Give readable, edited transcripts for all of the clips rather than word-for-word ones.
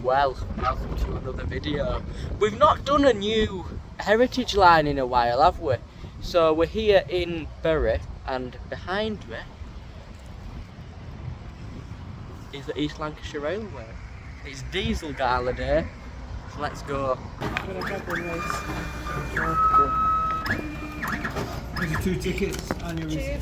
well. Welcome to another video. We've not done a new heritage line in a while, have we? So we're here in Bury, and behind me is the East Lancashire Railway. It's diesel gala day, so let's go. There's your 2 tickets and your receipt.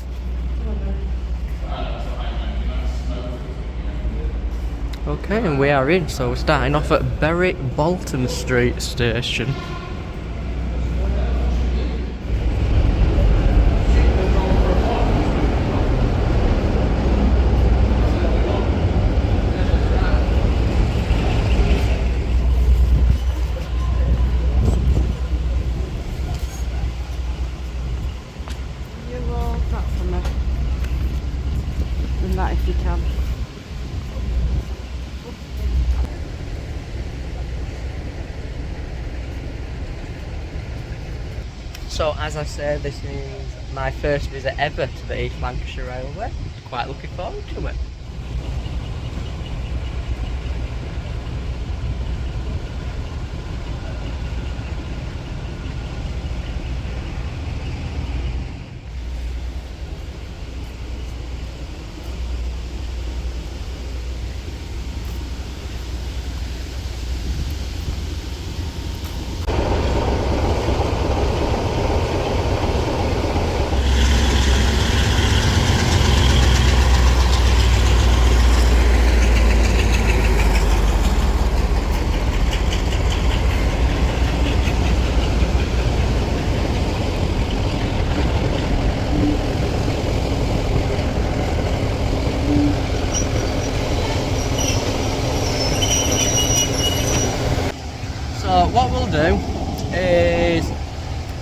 Okay, and we are in, so we're starting off at Bury Bolton Street station. You roll that for me. And that if you can. So as I said, this is my first visit ever to the East Lancashire Railway. Quite looking forward to it. So what we'll do is,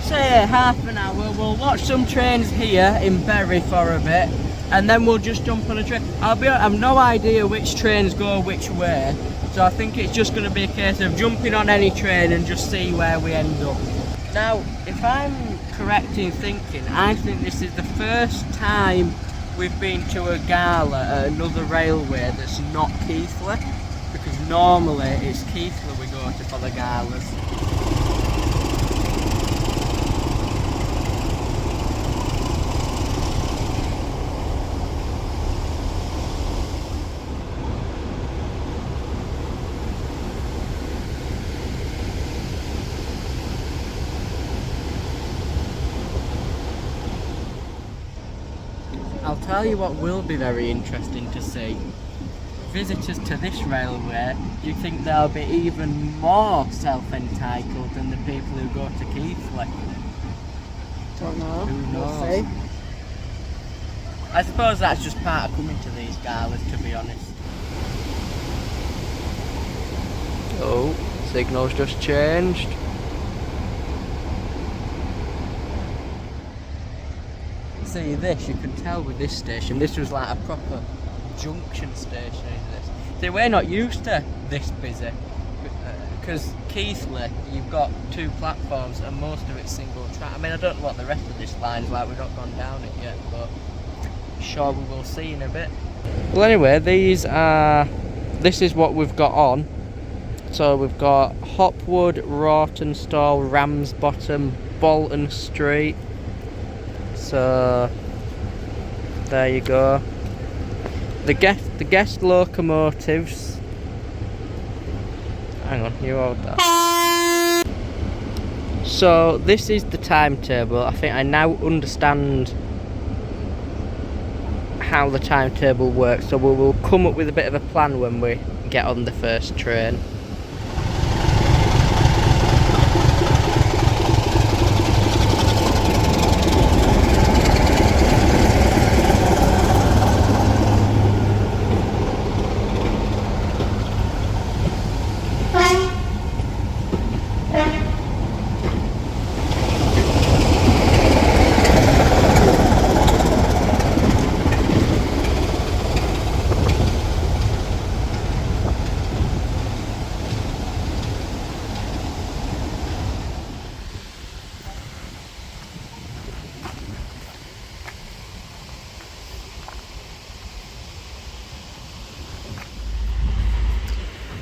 say half an hour, we'll watch some trains here in Bury for a bit, and then we'll just jump on a train. I've no idea which trains go which way, so I think it's just going to be a case of jumping on any train and just see where we end up. Now, if I'm correct in thinking, I think this is the first time we've been to a gala at another railway that's not Keighley, because normally it's Keighley we go to for the galas. I'll tell you what will be very interesting to see. Visitors to this railway, do you think they'll be even more self-entitled than the people who go to Keighley? Don't know. Who knows? We'll see. I suppose that's just part of coming to these galas, to be honest. Oh, signal's just changed. See this, you can tell with this station, this was like a proper junction station, is this? See, we're not used to this busy, because Keighley, you've got 2 platforms and most of it's single track. I mean, I don't know what the rest of this line's like, we've not gone down it yet, but sure we will see in a bit. Well anyway, this is what we've got on. So we've got Hopwood, Rawtenstall, Ramsbottom, Bolton Street. So there you go. The guest locomotives. Hang on, you hold that. So this is the timetable. I think I now understand how the timetable works. So we will come up with a bit of a plan when we get on the first train.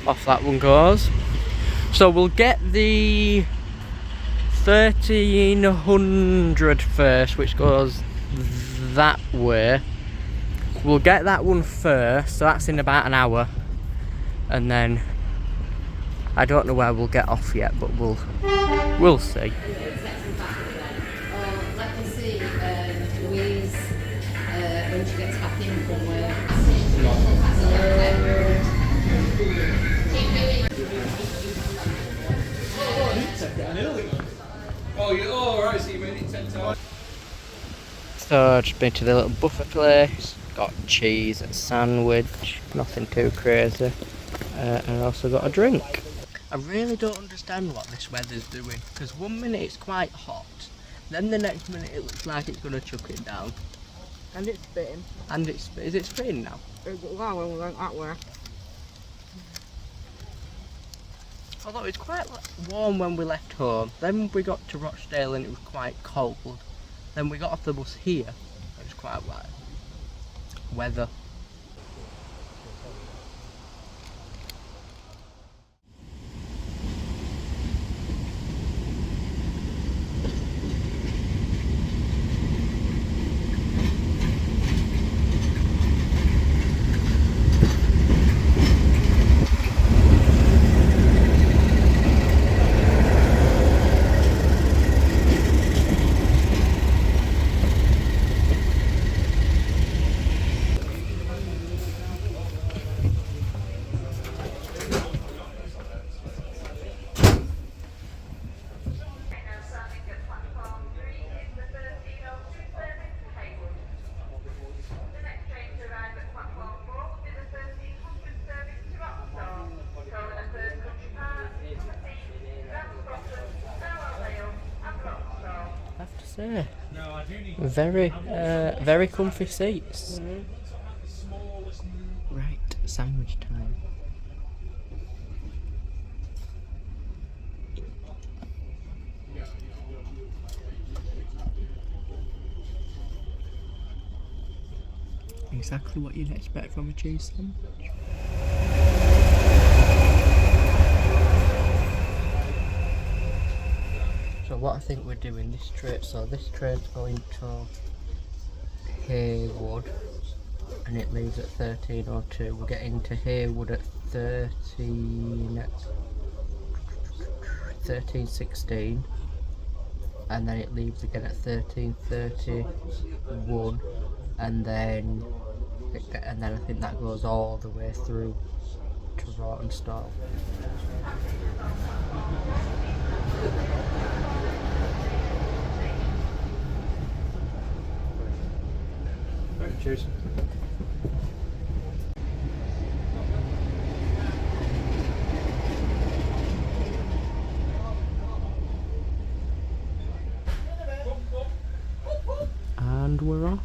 off that one goes. So we'll get the 1300 first, which goes that way. We'll get that one first, so that's in about an hour, and then I don't know where we'll get off yet, but we'll see. Let me see Louise when she gets back in from work. Oh, right, so you made it 10 times. So just been to the little buffet place, got cheese and sandwich, nothing too crazy, and I also got a drink. I really don't understand what this weather's doing, because one minute it's quite hot, then the next minute it looks like it's going to chuck it down. And it's spitting. And is it spitting now? Wow, when we went that way. Although it's quite warm when we left home, then we got to Rochdale and it was quite cold. Then we got off the bus here, it was quite wet. Weather. Say, very comfy seats. Right, sandwich time. Exactly what you'd expect from a cheese sandwich. So what I think we're doing this trip, so this train's going to Haywood and it leaves at 13:02. We're getting to Haywood at 13:16 and then it leaves again at 13:31 and then I think that goes all the way through to Rawtenstall. Cheers. And we're off.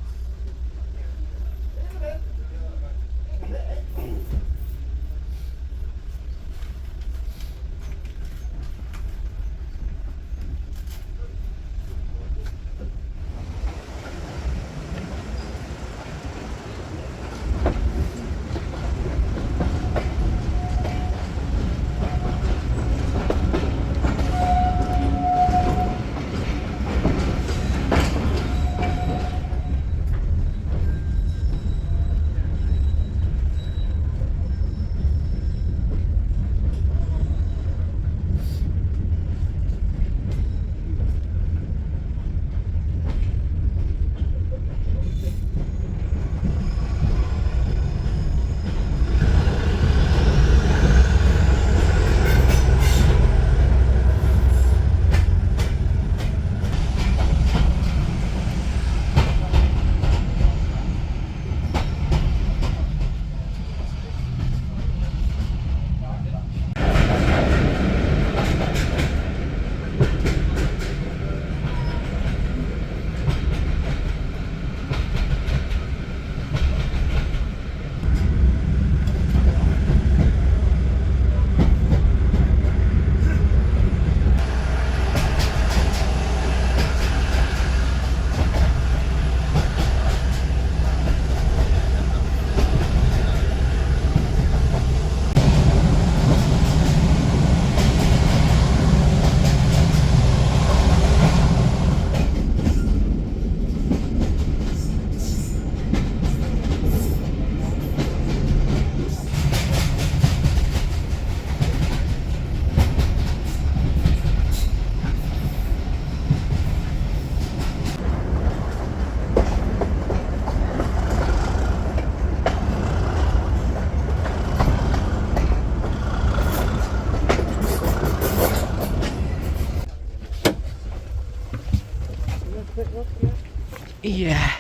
Yeah.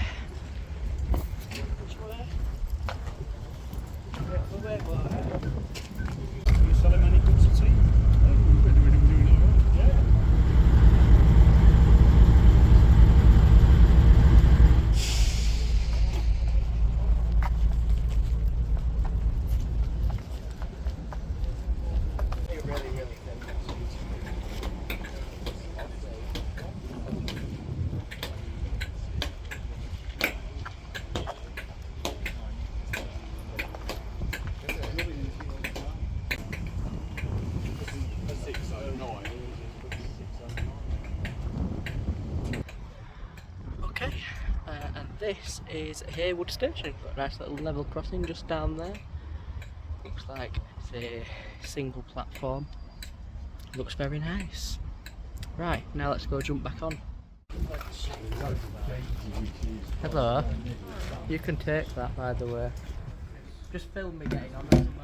You selling any goods to tea? Yeah. Okay, and this is Haywood Station. Got a nice little level crossing just down there. Looks like it's a single platform. Looks very nice. Right, now let's go jump back on. Hello. You can take that, by the way. Just film me getting on or something.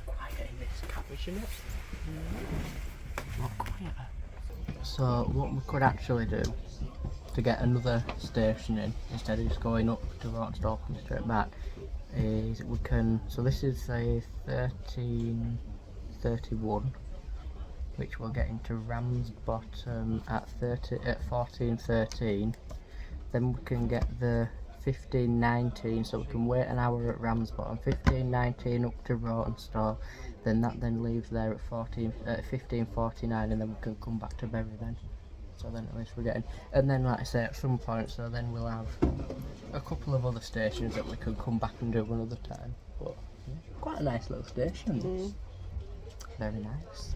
Quiet in this cabbage, isn't it? Not quiet. So what we could actually do to get another station in instead of just going up to Rottenstall and straight back is we can, so this is a 13:31 which will get into Ramsbottom at 14:13. Then we can get the 15:19, so we can wait an hour at Ramsbottom, 15:19 up to Rottenstall, then that leaves there at 15:49, and then we can come back to Bury then. So then at least we're getting, and then like I say, at some point, so then we'll have a couple of other stations that we could come back and do another time. But yeah, quite a nice little station. Very nice.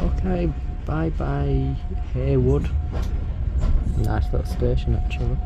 Okay, bye bye Haywood. Nice little station actually.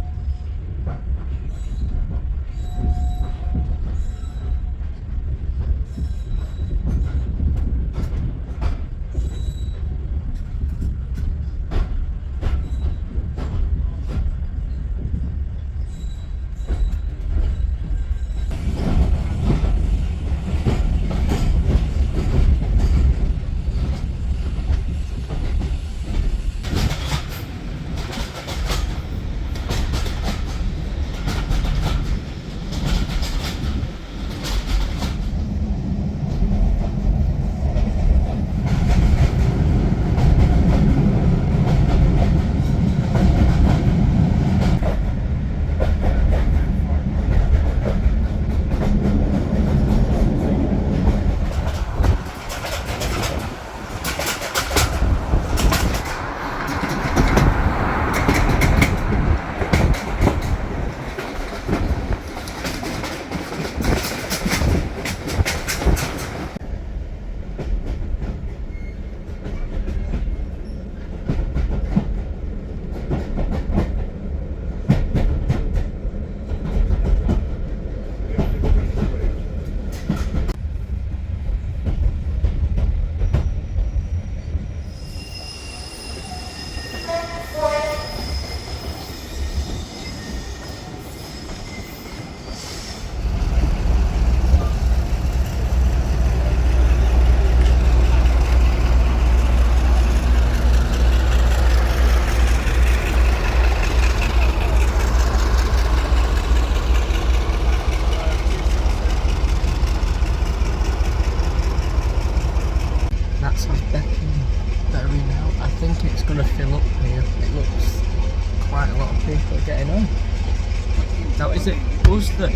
Now, is it us that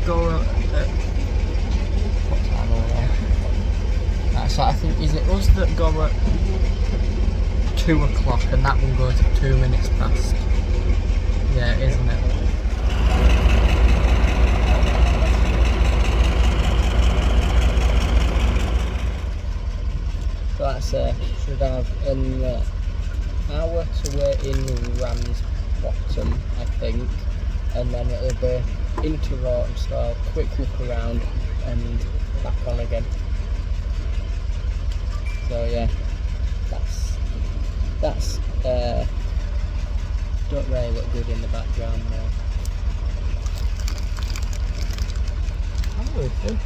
go at what time are we on? So I think, is it us that go at 2 o'clock and that one goes at 2 minutes past? Yeah, isn't it? So that's should have an hour to wait in Ramsbottom, I think, and then it'll be into Rottenstall, quick look around and back on again. So yeah, that's good in the background now. I'm with you.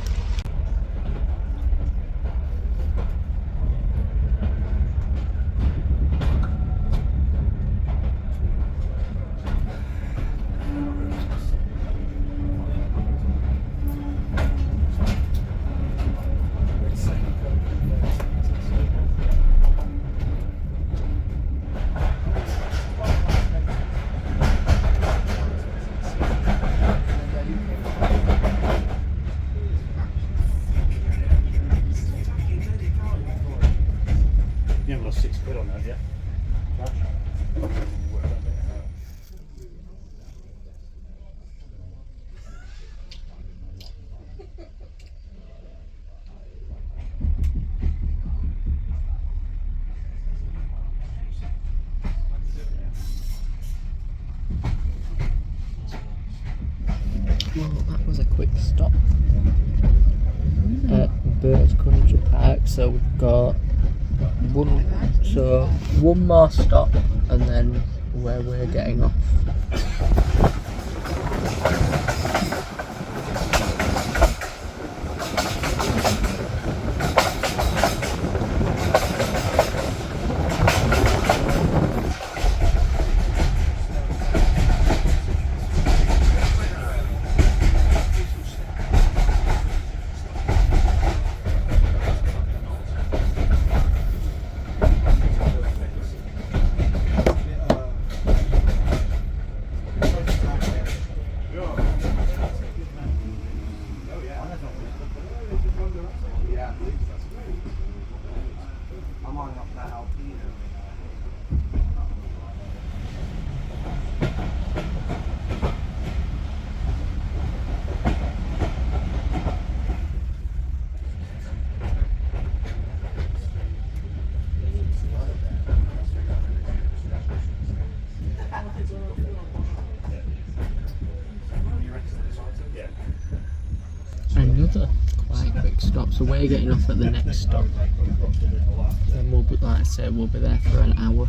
You haven't lost £6 on that yet? Well, that was a quick stop at Birds Country Park, so we've got one more stop and then where we're getting off. Another quite quick stop, so we're getting off at the next stop, and we'll be, like I say, we'll be there for an hour.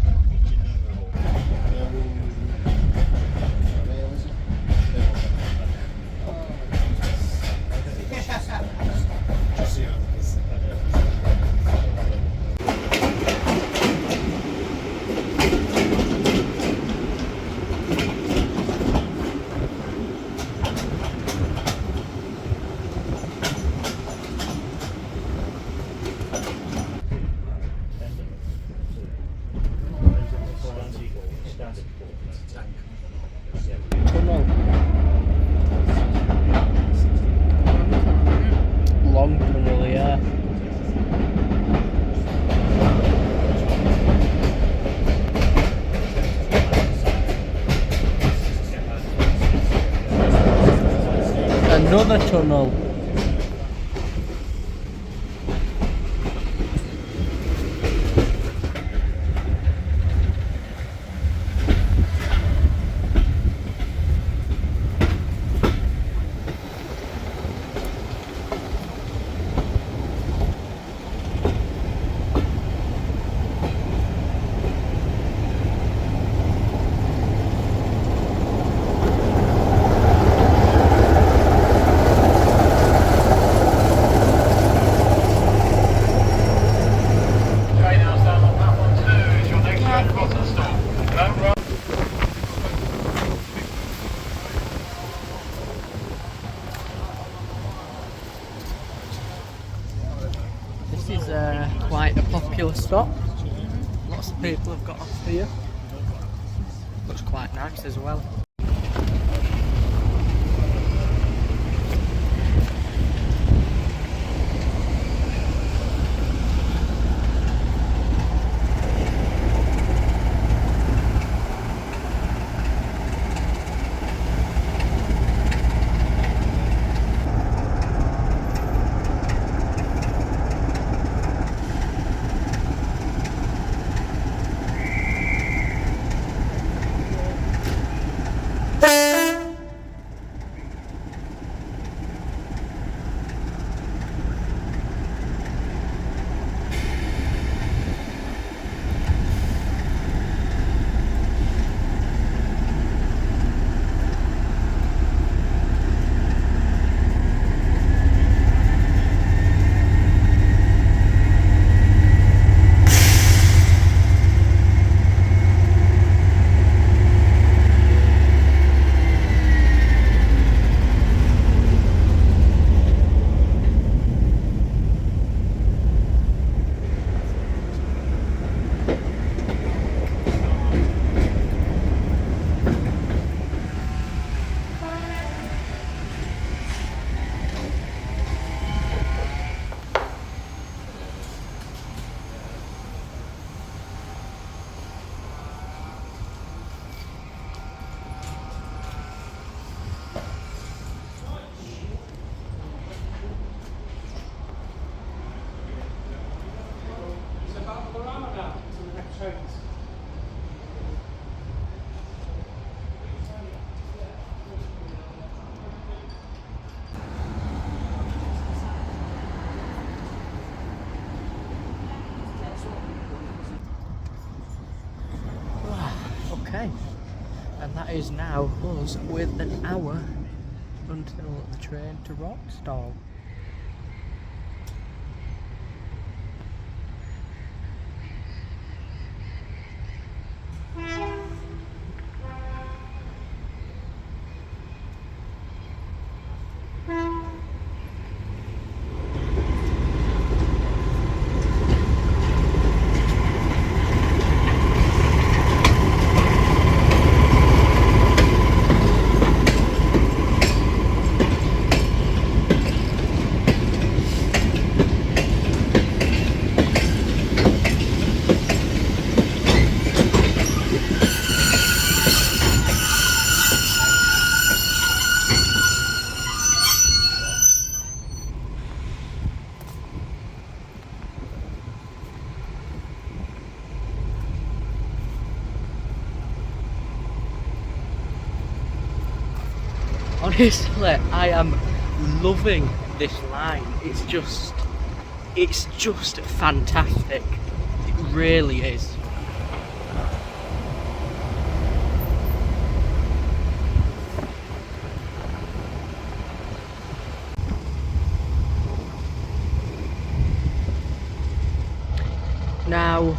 Tunnel. Long tunnel, yeah. Another tunnel. This is quite a popular stop. Lots of people have got off here. Looks quite nice as well. And that is now us with an hour until the train to Rockstall. Honestly, I am loving this line. It's just fantastic. It really is. Now,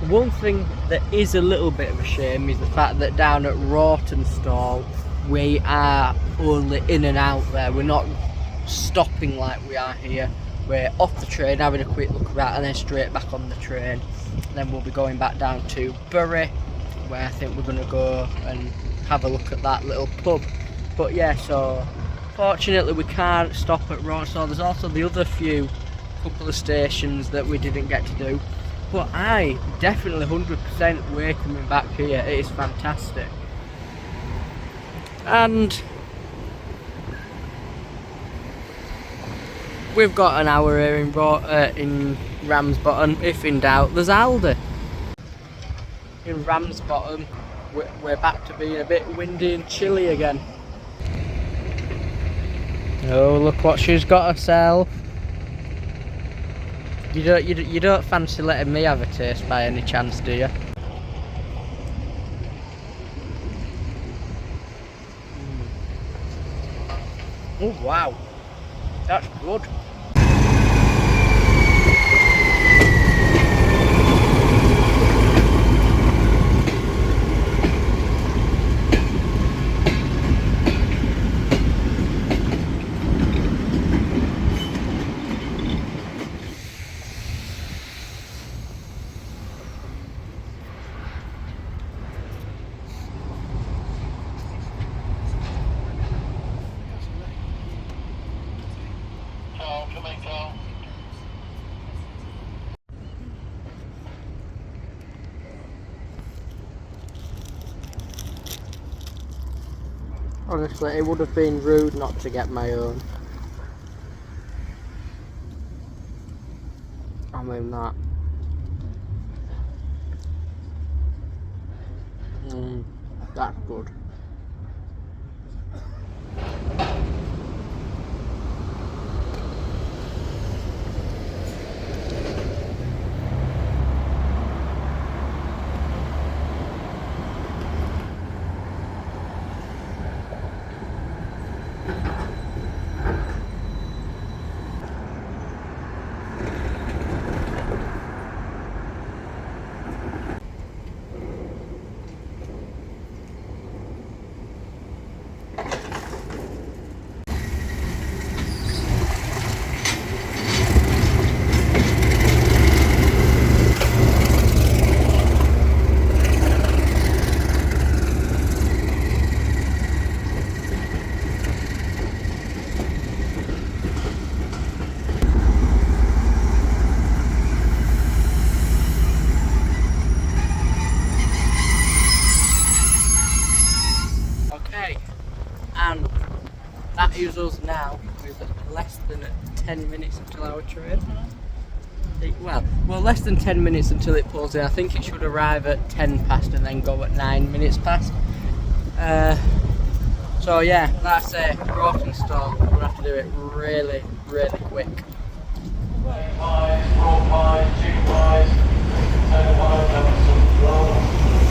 one thing that is a little bit of a shame is the fact that down at Rawtenstall we are only in and out there. We're not stopping like we are here. We're off the train, having a quick look around, and then straight back on the train. Then we'll be going back down to Bury, where I think we're going to go and have a look at that little pub. But yeah, so fortunately we can't stop at Rawtenstall. There's also the other couple of stations that we didn't get to do. But I definitely 100% we're coming back here. It is fantastic. And we've got an hour here in Ramsbottom. If in doubt, there's Aldi. In Ramsbottom, we're back to being a bit windy and chilly again. Oh, look what she's got herself. You don't fancy letting me have a taste by any chance, do you? Oh wow, that's good. Honestly, it would have been rude not to get my own. I mean that. That's good. And that is us now with less than 10 minutes until our train. Well, less than 10 minutes until it pulls in. I think it should arrive at 10 past and then go at 9 minutes past. So yeah, like I say, Rawtenstall, we're going to have to do it really, really quick. 25, 4 5, 2 5, 10 5,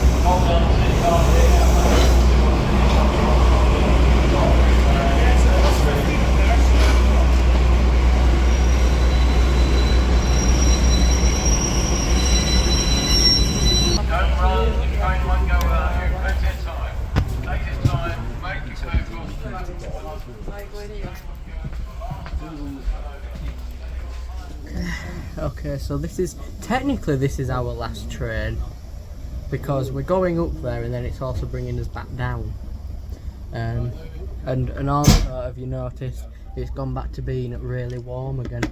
Okay, so this is our last train because we're going up there and then it's also bringing us back down. And also, have you noticed, it's gone back to being really warm again.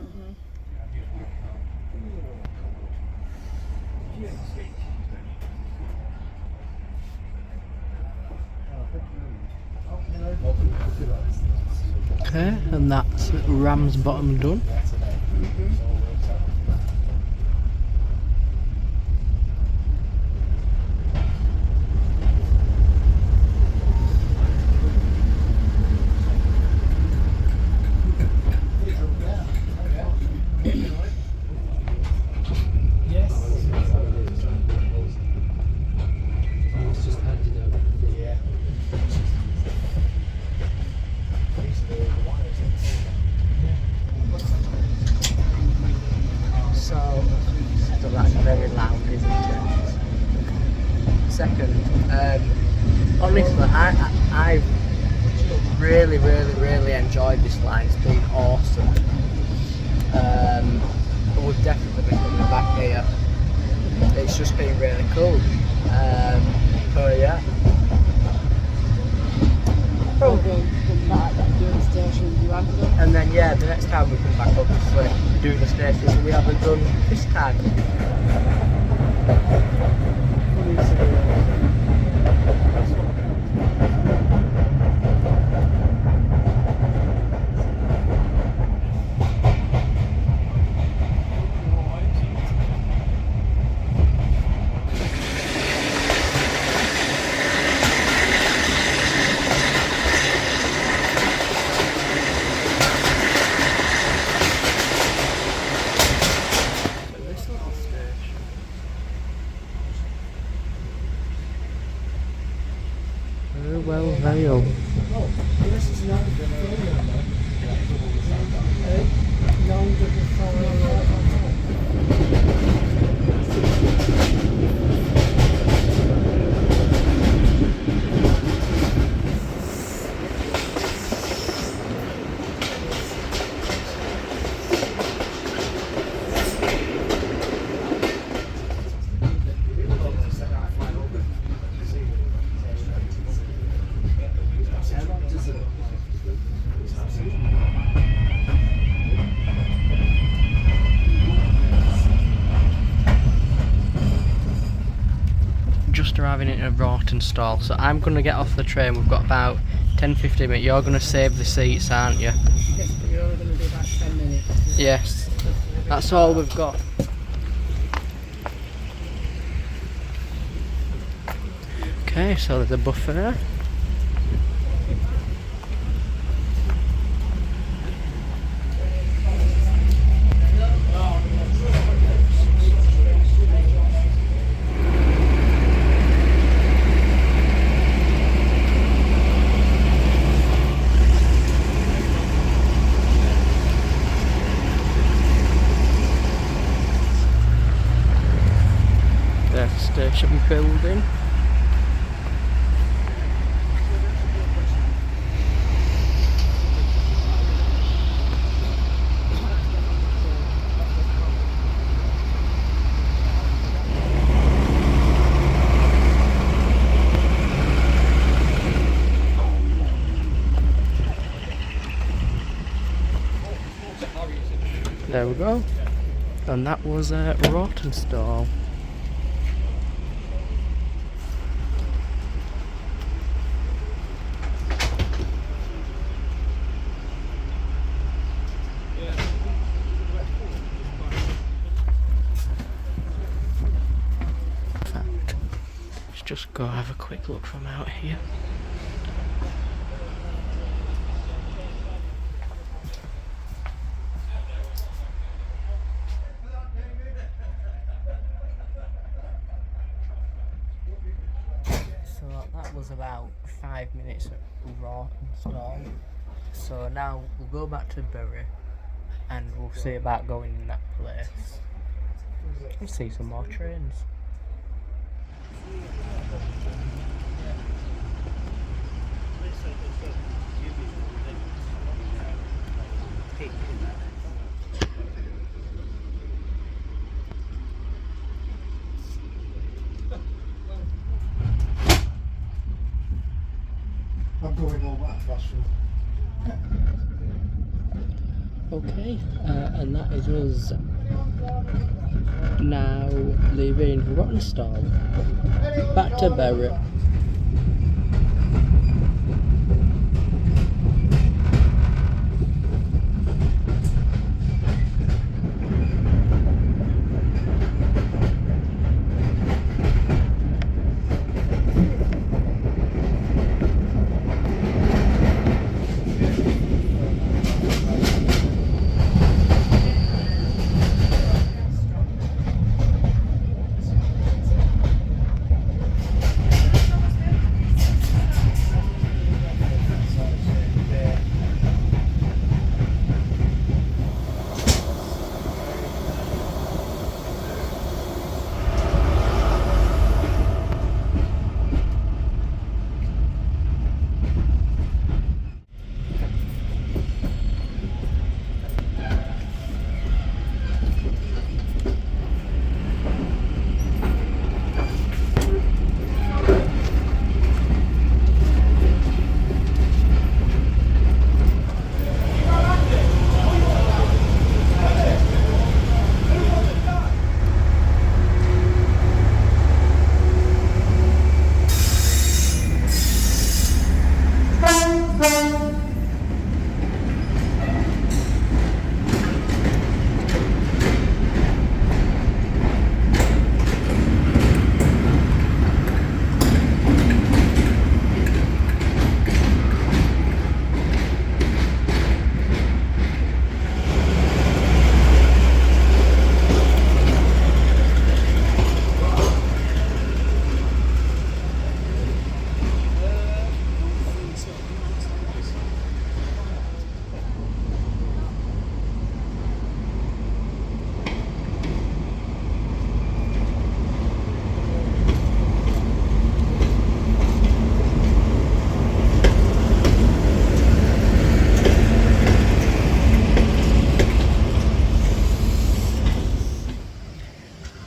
Okay, and that's Ramsbottom done. So that's very loud, isn't it? Second, honestly, I really enjoyed this line. It's been awesome. I would definitely be coming back here. It's just been really cool. So yeah. Probably come back and do the station you have done. And then yeah, the next time we come back, obviously do the stations we haven't done this time. Very well, very old. Just arriving in a Rawton stall, so I'm going to get off the train. We've got about 10-15 minutes. You're going to save the seats, aren't you? Yes, but you're only going to do about 10 minutes. Yes, that's all we've got. Okay, so there's a buffet. There's the station building. There we go. And that was a Rawton stall. Let's just go have a quick look from out here. So that was about 5 minutes at Rawton stall. So now we'll go back to Bury and we'll see about going in that place and see some more trains. I'm going home at past Okay, and that is us now leaving Rottenstall back to Bury.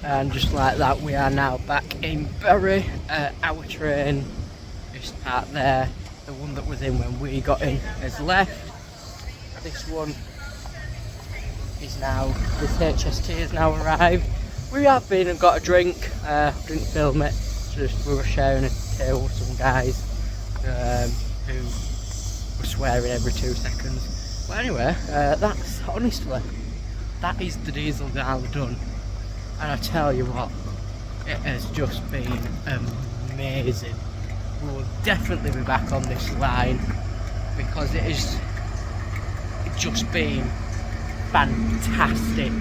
And just like that, we are now back in Bury. Our train is parked there. The one that was in when we got in has left. This one is now, this HST has now arrived. We have been and got a drink. Didn't film it, just we were sharing a table with some guys who were swearing every 2 seconds. But anyway, that's honestly, that is the diesel Gala done. And I tell you what, it has just been amazing. We will definitely be back on this line because it has just been fantastic.